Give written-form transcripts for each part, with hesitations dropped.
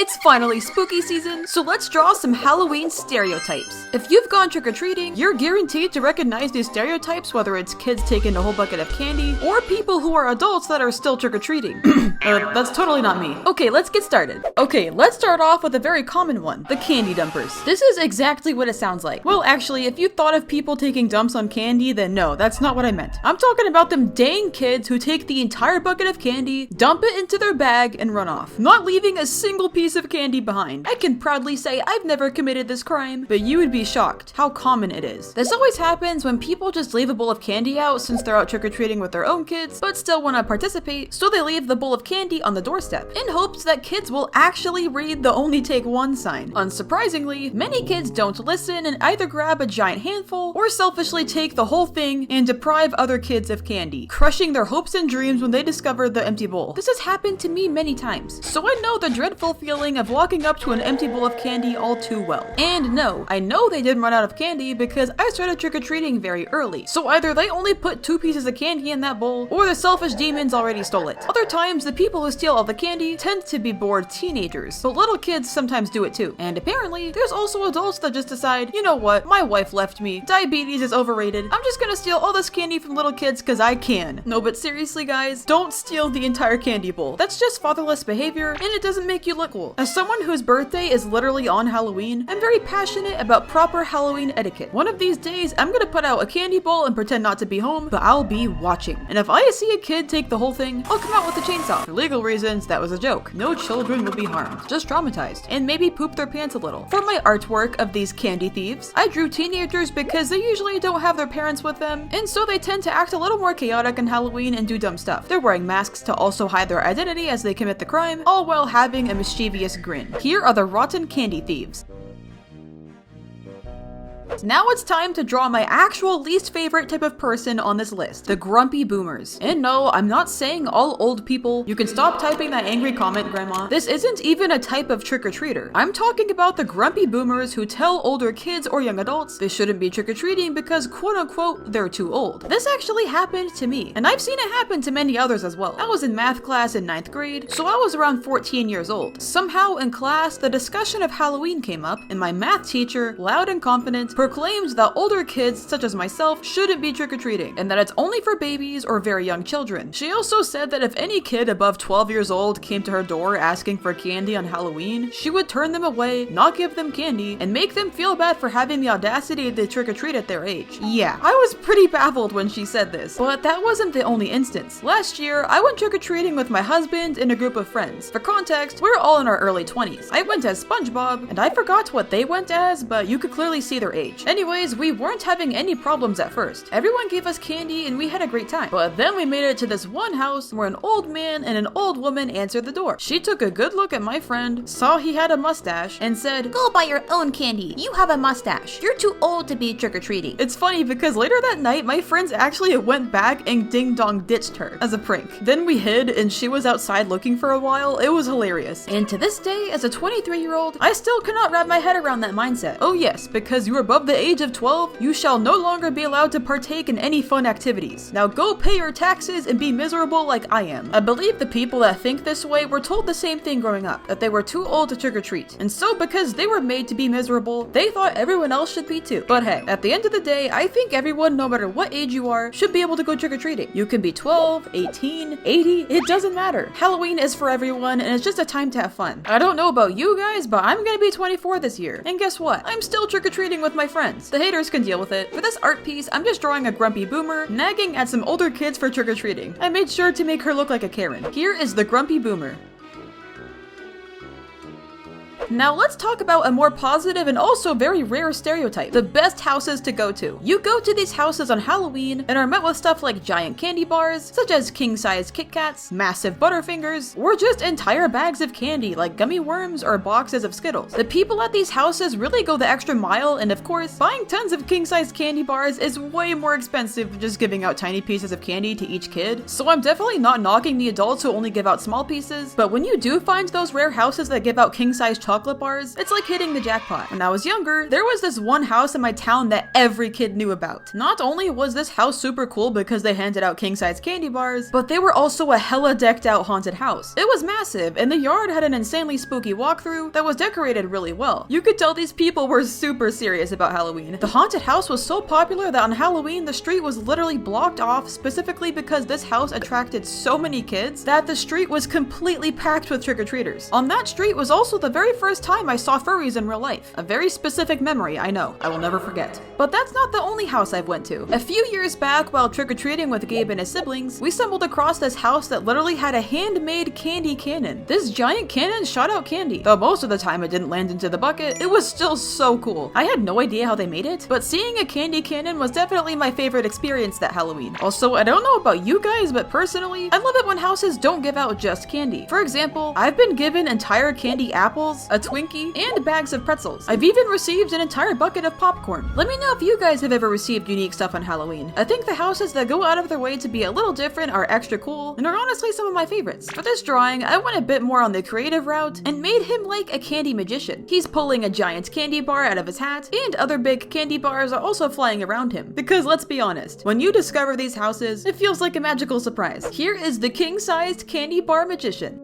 It's finally spooky season, so let's draw some Halloween stereotypes. If you've gone trick-or-treating, you're guaranteed to recognize these stereotypes, whether it's kids taking a whole bucket of candy, or people who are adults that are still trick-or-treating. That's totally not me. Okay, let's get started. Okay, let's start off with a very common one, the candy dumpers. This is exactly what it sounds like. Well, actually, if you thought of people taking dumps on candy, then no, that's not what I meant. I'm talking about them dang kids who take the entire bucket of candy, dump it into their bag, and run off, not leaving a single piece of candy behind. I can proudly say I've never committed this crime, but you would be shocked how common it is. This always happens when people just leave a bowl of candy out since they're out trick-or-treating with their own kids, but still want to participate, so they leave the bowl of candy on the doorstep, in hopes that kids will actually read the only take one sign. Unsurprisingly, many kids don't listen and either grab a giant handful, or selfishly take the whole thing and deprive other kids of candy, crushing their hopes and dreams when they discover the empty bowl. This has happened to me many times, so I know the dreadful feeling of walking up to an empty bowl of candy all too well. And no, I know they didn't run out of candy because I started trick-or-treating very early, so either they only put 2 pieces of candy in that bowl, or the selfish demons already stole it. Other times, the people who steal all the candy tend to be bored teenagers, but little kids sometimes do it too. And apparently, there's also adults that just decide, you know what, my wife left me, diabetes is overrated, I'm just gonna steal all this candy from little kids cause I can. No, but seriously guys, don't steal the entire candy bowl. That's just fatherless behavior, and it doesn't make you look cool. As someone whose birthday is literally on Halloween, I'm very passionate about proper Halloween etiquette. One of these days, I'm gonna put out a candy bowl and pretend not to be home, but I'll be watching. And if I see a kid take the whole thing, I'll come out with a chainsaw. For legal reasons, that was a joke. No children will be harmed, just traumatized, and maybe poop their pants a little. For my artwork of these candy thieves, I drew teenagers because they usually don't have their parents with them, and so they tend to act a little more chaotic on Halloween and do dumb stuff. They're wearing masks to also hide their identity as they commit the crime, all while having a mischievous grin. Here are the rotten candy thieves. Now it's time to draw my actual least favorite type of person on this list, the grumpy boomers. And no, I'm not saying all old people. You can stop typing that angry comment, Grandma. This isn't even a type of trick-or-treater. I'm talking about the grumpy boomers who tell older kids or young adults they shouldn't be trick-or-treating because quote-unquote they're too old. This actually happened to me, and I've seen it happen to many others as well. I was in math class in 9th grade, so I was around 14 years old. Somehow in class, the discussion of Halloween came up, and my math teacher, loud and confident, proclaimed that older kids, such as myself, shouldn't be trick-or-treating, and that it's only for babies or very young children. She also said that if any kid above 12 years old came to her door asking for candy on Halloween, she would turn them away, not give them candy, and make them feel bad for having the audacity to trick-or-treat at their age. Yeah, I was pretty baffled when she said this, but that wasn't the only instance. Last year, I went trick-or-treating with my husband and a group of friends. For context, we're all in our early 20s. I went as SpongeBob, and I forgot what they went as, but you could clearly see their age. Anyways, we weren't having any problems at first. Everyone gave us candy and we had a great time. But then we made it to this one house where an old man and an old woman answered the door. She took a good look at my friend, saw he had a mustache, and said, "Go buy your own candy. You have a mustache. You're too old to be trick-or-treating." It's funny because later that night, my friends actually went back and ding-dong ditched her as a prank. Then we hid and she was outside looking for a while. It was hilarious. And to this day, as a 23-year-old, I still cannot wrap my head around that mindset. Oh yes, because you're above the age of 12, you shall no longer be allowed to partake in any fun activities. Now go pay your taxes and be miserable like I am. I believe the people that think this way were told the same thing growing up, that they were too old to trick-or-treat. And so because they were made to be miserable, they thought everyone else should be too. But hey, at the end of the day, I think everyone, no matter what age you are, should be able to go trick-or-treating. You can be 12, 18, 80, it doesn't matter. Halloween is for everyone and it's just a time to have fun. I don't know about you guys, but I'm gonna be 24 this year. And guess what? I'm still trick-or-treating with my friends. The haters can deal with it. For this art piece, I'm just drawing a grumpy boomer nagging at some older kids for trick-or-treating. I made sure to make her look like a Karen. Here is the grumpy boomer. Now let's talk about a more positive and also very rare stereotype, the best houses to go to. You go to these houses on Halloween and are met with stuff like giant candy bars, such as king-sized Kit Kats, massive Butterfingers, or just entire bags of candy like gummy worms or boxes of Skittles. The people at these houses really go the extra mile, and of course, buying tons of king-sized candy bars is way more expensive than just giving out tiny pieces of candy to each kid. So I'm definitely not knocking the adults who only give out small pieces, but when you do find those rare houses that give out king-sized chocolate chocolate bars, it's like hitting the jackpot. When I was younger, there was this one house in my town that every kid knew about. Not only was this house super cool because they handed out king-size candy bars, but they were also a hella decked out haunted house. It was massive, and the yard had an insanely spooky walkthrough that was decorated really well. You could tell these people were super serious about Halloween. The haunted house was so popular that on Halloween, the street was literally blocked off specifically because this house attracted so many kids that the street was completely packed with trick-or-treaters. On that street was also the very first time I saw furries in real life. A very specific memory, I know. I will never forget. But that's not the only house I've went to. A few years back, while trick-or-treating with Gabe and his siblings, we stumbled across this house that literally had a handmade candy cannon. This giant cannon shot out candy. Though most of the time it didn't land into the bucket, it was still so cool. I had no idea how they made it, but seeing a candy cannon was definitely my favorite experience that Halloween. Also, I don't know about you guys, but personally, I love it when houses don't give out just candy. For example, I've been given entire candy apples, a Twinkie, and bags of pretzels. I've even received an entire bucket of popcorn. Let me know if you guys have ever received unique stuff on Halloween. I think the houses that go out of their way to be a little different are extra cool, and are honestly some of my favorites. For this drawing, I went a bit more on the creative route, and made him like a candy magician. He's pulling a giant candy bar out of his hat, and other big candy bars are also flying around him. Because let's be honest, when you discover these houses, it feels like a magical surprise. Here is the king-sized candy bar magician.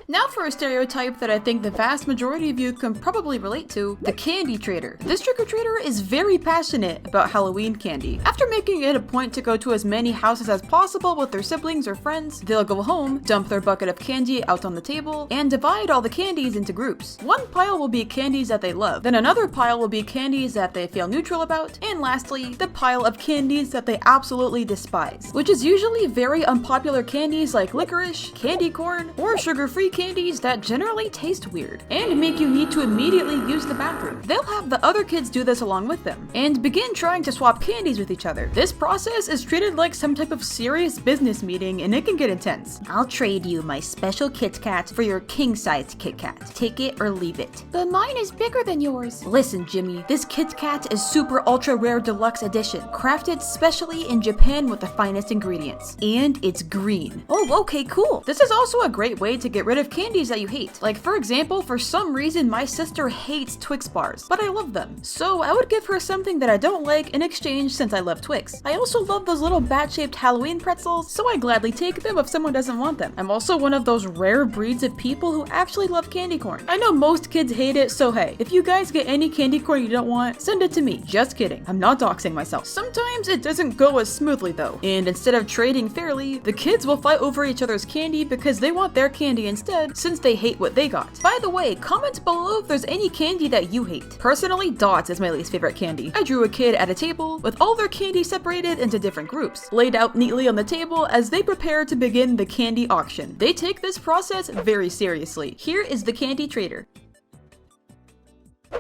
Now for a stereotype that I think the vast majority of you can probably relate to, the candy trader. This trick-or-treater is very passionate about Halloween candy. After making it a point to go to as many houses as possible with their siblings or friends, they'll go home, dump their bucket of candy out on the table, and divide all the candies into groups. One pile will be candies that they love, then another pile will be candies that they feel neutral about, and lastly, the pile of candies that they absolutely despise, which is usually very unpopular candies like licorice, candy corn, or sugar-free candies that generally taste weird and make you need to immediately use the bathroom. They'll have the other kids do this along with them and begin trying to swap candies with each other. This process is treated like some type of serious business meeting, and it can get intense. I'll trade you my special Kit Kat for your king-sized Kit Kat. Take it or leave it. But mine is bigger than yours. Listen, Jimmy, this Kit Kat is super ultra rare deluxe edition, crafted specially in Japan with the finest ingredients, and it's green. Oh, okay, cool. This is also a great way to get rid of candies that you hate. Like, for example, for some reason my sister hates Twix bars, but I love them. So I would give her something that I don't like in exchange since I love Twix. I also love those little bat-shaped Halloween pretzels, so I gladly take them if someone doesn't want them. I'm also one of those rare breeds of people who actually love candy corn. I know most kids hate it, so hey, if you guys get any candy corn you don't want, send it to me. Just kidding. I'm not doxing myself. Sometimes it doesn't go as smoothly though, and instead of trading fairly, the kids will fight over each other's candy because they want their candy instead, since they hate what they got. By the way, comment below if there's any candy that you hate. Personally, Dots is my least favorite candy. I drew a kid at a table with all their candy separated into different groups, laid out neatly on the table as they prepare to begin the candy auction. They take this process very seriously. Here is the candy trader.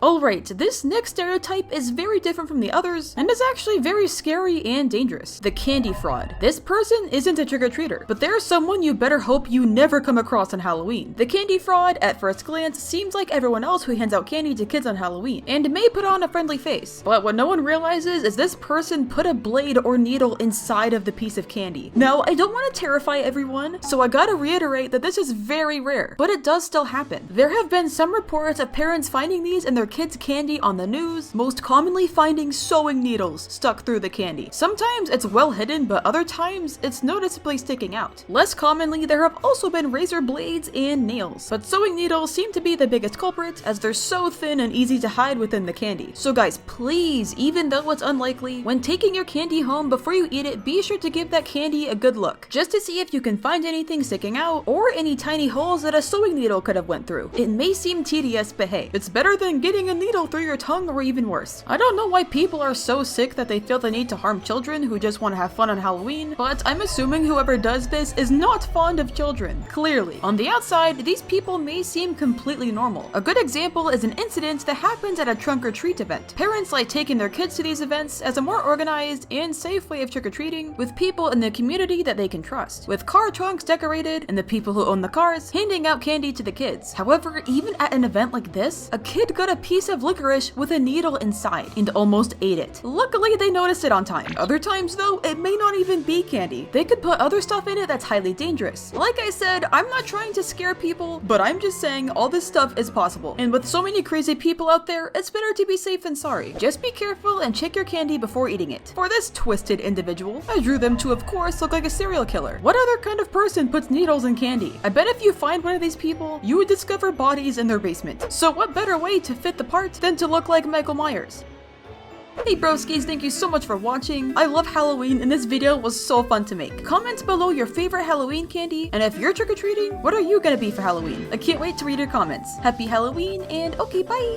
Alright, this next stereotype is very different from the others, and is actually very scary and dangerous. The candy fraud. This person isn't a trick-or-treater, but they're someone you better hope you never come across on Halloween. The candy fraud, at first glance, seems like everyone else who hands out candy to kids on Halloween, and may put on a friendly face. But what no one realizes is this person put a blade or needle inside of the piece of candy. Now, I don't want to terrify everyone, so I gotta reiterate that this is very rare, but it does still happen. There have been some reports of parents finding these in their kids' candy on the news, most commonly finding sewing needles stuck through the candy. Sometimes it's well hidden, but other times it's noticeably sticking out. Less commonly, there have also been razor blades and nails, but sewing needles seem to be the biggest culprit as they're so thin and easy to hide within the candy. So guys, please, even though it's unlikely, when taking your candy home before you eat it, be sure to give that candy a good look, just to see if you can find anything sticking out or any tiny holes that a sewing needle could have went through. It may seem tedious, but hey, it's better than getting a needle through your tongue or even worse. I don't know why people are so sick that they feel the need to harm children who just want to have fun on Halloween, but I'm assuming whoever does this is not fond of children, clearly. On the outside, these people may seem completely normal. A good example is an incident that happened at a trunk-or-treat event. Parents like taking their kids to these events as a more organized and safe way of trick-or-treating with people in the community that they can trust, with car trunks decorated and the people who own the cars handing out candy to the kids. However, even at an event like this, a kid got a piece of licorice with a needle inside and almost ate it. Luckily, they noticed it on time. Other times though, it may not even be candy. They could put other stuff in it that's highly dangerous. Like I said, I'm not trying to scare people, but I'm just saying all this stuff is possible. And with so many crazy people out there, it's better to be safe than sorry. Just be careful and check your candy before eating it. For this twisted individual, I drew them to of course look like a serial killer. What other kind of person puts needles in candy? I bet if you find one of these people, you would discover bodies in their basement. So what better way to fit the part than to look like Michael Myers? Hey broskies, thank you so much for watching. I love Halloween and this video was so fun to make. Comment below your favorite Halloween candy, and if you're trick-or-treating, what are you gonna be for Halloween? I can't wait to read your comments. Happy Halloween, and okay, bye!